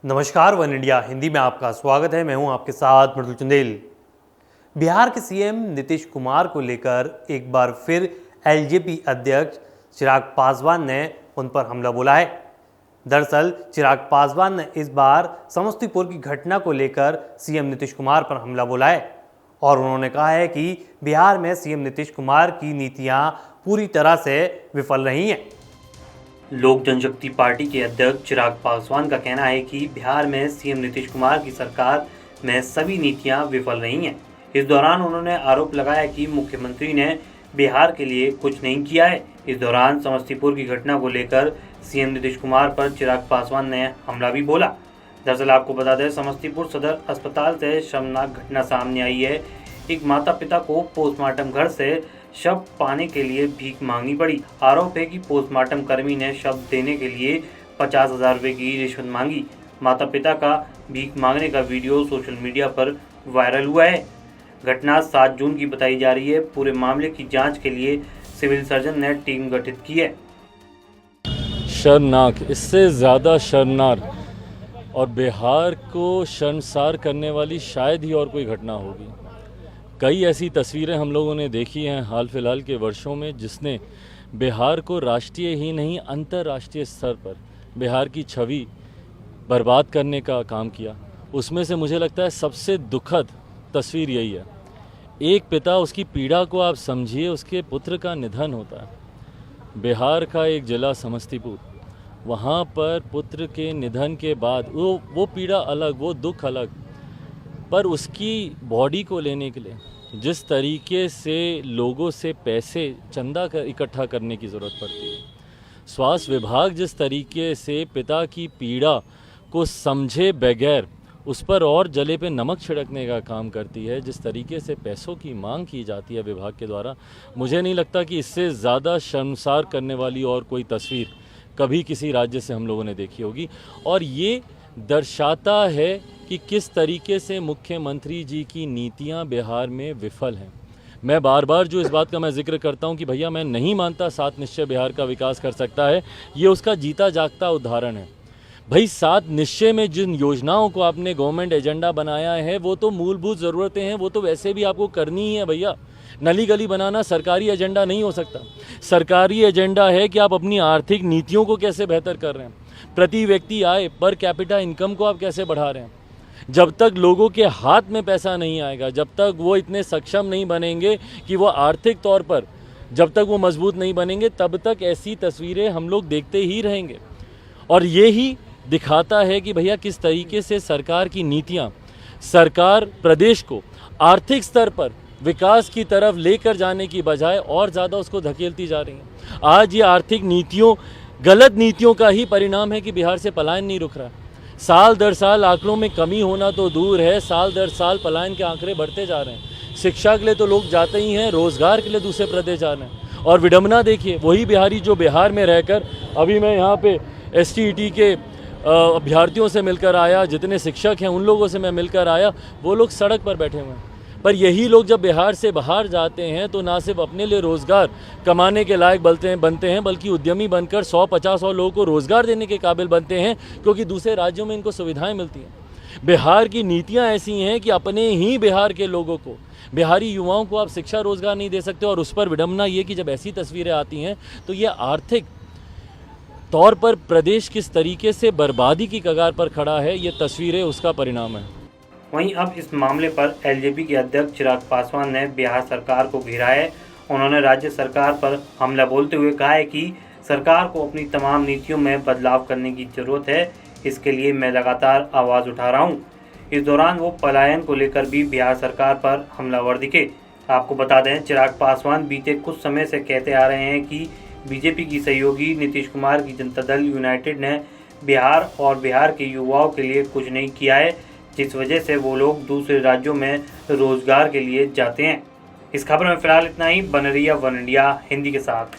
नमस्कार, one India Hindi में आपका स्वागत है। मैं हूं आपके साथ मृदुल चंदेल। बिहार के सीएम नीतीश कुमार को लेकर एक बार फिर एलजेपी अध्यक्ष चिराग पासवान ने उन पर हमला बोला है। दरअसल चिराग पासवान ने इस बार समस्तीपुर की घटना को लेकर सीएम नीतीश कुमार पर हमला बोला है और उन्होंने कहा है कि बिहार में सीएम नीतीश कुमार की नीतियां पूरी तरह से विफल रही हैं। लोक जनशक्ति पार्टी के अध्यक्ष चिराग पासवान का कहना है कि बिहार में सीएम नीतीश कुमार की सरकार में सभी नीतियां विफल रही हैं। इस दौरान उन्होंने आरोप लगाया कि मुख्यमंत्री ने बिहार के लिए कुछ नहीं किया है। इस दौरान समस्तीपुर की घटना को लेकर सीएम नीतीश कुमार पर चिराग पासवान ने हमला भी बोला। दरअसल आपको बता दें, समस्तीपुर सदर अस्पताल से शर्मनाक घटना सामने आई है। एक माता पिता को पोस्टमार्टम घर से शव पाने के लिए भीख मांगनी पड़ी। आरोप है कि पोस्टमार्टम कर्मी ने शव देने के लिए 50,000 रुपये की रिश्वत मांगी। माता पिता का भीख मांगने का वीडियो सोशल मीडिया पर वायरल हुआ है। घटना 7 जून की बताई जा रही है। पूरे मामले की जांच के लिए सिविल सर्जन ने टीम गठित की है। शर्मनाक, इससे ज़्यादा शर्मनाक और बिहार को शर्मसार करने वाली शायद ही और कोई घटना होगी। कई ऐसी तस्वीरें हम लोगों ने देखी हैं हाल फिलहाल के वर्षों में, जिसने बिहार को राष्ट्रीय ही नहीं अंतर्राष्ट्रीय स्तर पर बिहार की छवि बर्बाद करने का काम किया। उसमें से मुझे लगता है सबसे दुखद तस्वीर यही है। एक पिता, उसकी पीड़ा को आप समझिए, उसके पुत्र का निधन होता है। बिहार का एक जिला समस्तीपुर, वहाँ पर पुत्र के निधन के बाद वो पीड़ा अलग, वो दुख अलग, पर उसकी बॉडी को लेने के लिए जिस तरीके से लोगों से पैसे चंदा इकट्ठा करने की ज़रूरत पड़ती है, स्वास्थ्य विभाग जिस तरीके से पिता की पीड़ा को समझे बगैर उस पर और जले पे नमक छिड़कने का काम करती है, जिस तरीके से पैसों की मांग की जाती है विभाग के द्वारा, मुझे नहीं लगता कि इससे ज़्यादा शर्मसार करने वाली और कोई तस्वीर कभी किसी राज्य से हम लोगों ने देखी होगी। और ये दर्शाता है कि किस तरीके से मुख्यमंत्री जी की नीतियां बिहार में विफल हैं। मैं बार बार जो इस बात का मैं जिक्र करता हूं कि भैया मैं नहीं मानता 7 निश्चय बिहार का विकास कर सकता है, ये उसका जीता जागता उदाहरण है। भाई 7 निश्चय में जिन योजनाओं को आपने गवर्नमेंट एजेंडा बनाया है वो तो मूलभूत ज़रूरतें हैं, वो तो वैसे भी आपको करनी ही है भैया। नली गली बनाना सरकारी एजेंडा नहीं हो सकता। सरकारी एजेंडा है कि आप अपनी आर्थिक नीतियों को कैसे बेहतर कर रहे हैं, प्रति व्यक्ति आय पर कैपिटा इनकम को आप कैसे बढ़ा रहे हैं। जब तक लोगों के हाथ में पैसा नहीं आएगा, जब तक वो इतने सक्षम नहीं बनेंगे कि वो आर्थिक तौर पर जब तक वो मजबूत नहीं बनेंगे, तब तक ऐसी तस्वीरें हम लोग देखते ही रहेंगे। और ये ही दिखाता है कि भैया किस तरीके से सरकार की नीतियां, सरकार प्रदेश को आर्थिक स्तर पर विकास की तरफ लेकर जाने की बजाय और ज़्यादा उसको धकेलती जा रही है। आज ये आर्थिक नीतियों, गलत नीतियों का ही परिणाम है कि बिहार से पलायन नहीं रुक रहा। साल दर साल आंकड़ों में कमी होना तो दूर है, साल दर साल पलायन के आंकड़े बढ़ते जा रहे हैं। शिक्षा के लिए तो लोग जाते ही हैं, रोजगार के लिए दूसरे प्रदेश जा रहे हैं। और विडम्बना देखिए, वही बिहारी जो बिहार में रहकर, अभी मैं यहाँ पे STET के अभ्यर्थियों से मिलकर आया, जितने शिक्षक हैं उन लोगों से मैं मिलकर आया, वो लोग सड़क पर बैठे हुए हैं। पर यही लोग जब बिहार से बाहर जाते हैं तो ना सिर्फ अपने लिए रोज़गार कमाने के लायक बनते हैं, बल्कि उद्यमी बनकर 100-50 लोगों को रोज़गार देने के काबिल बनते हैं, क्योंकि दूसरे राज्यों में इनको सुविधाएं मिलती हैं। बिहार की नीतियां ऐसी हैं कि अपने ही बिहार के लोगों को, बिहारी युवाओं को आप शिक्षा रोज़गार नहीं दे सकते। और उस पर विडम्बना ये कि जब ऐसी तस्वीरें आती हैं तो ये आर्थिक तौर पर प्रदेश किस तरीके से बर्बादी की कगार पर खड़ा है, ये तस्वीरें उसका परिणाम है। वहीं अब इस मामले पर एलजेपी के अध्यक्ष चिराग पासवान ने बिहार सरकार को घेरा है। उन्होंने राज्य सरकार पर हमला बोलते हुए कहा है कि सरकार को अपनी तमाम नीतियों में बदलाव करने की जरूरत है। इसके लिए मैं लगातार आवाज़ उठा रहा हूं। इस दौरान वो पलायन को लेकर भी बिहार सरकार पर हमलावर दिखे। आपको बता दें, चिराग पासवान बीते कुछ समय से कहते आ रहे हैं कि बीजेपी की सहयोगी नीतीश कुमार की जनता दल यूनाइटेड ने बिहार और बिहार के युवाओं के लिए कुछ नहीं किया है, जिस वजह से वो लोग दूसरे राज्यों में रोजगार के लिए जाते हैं। इस खबर में फिलहाल इतना ही। बने रहिए वन इंडिया हिंदी के साथ।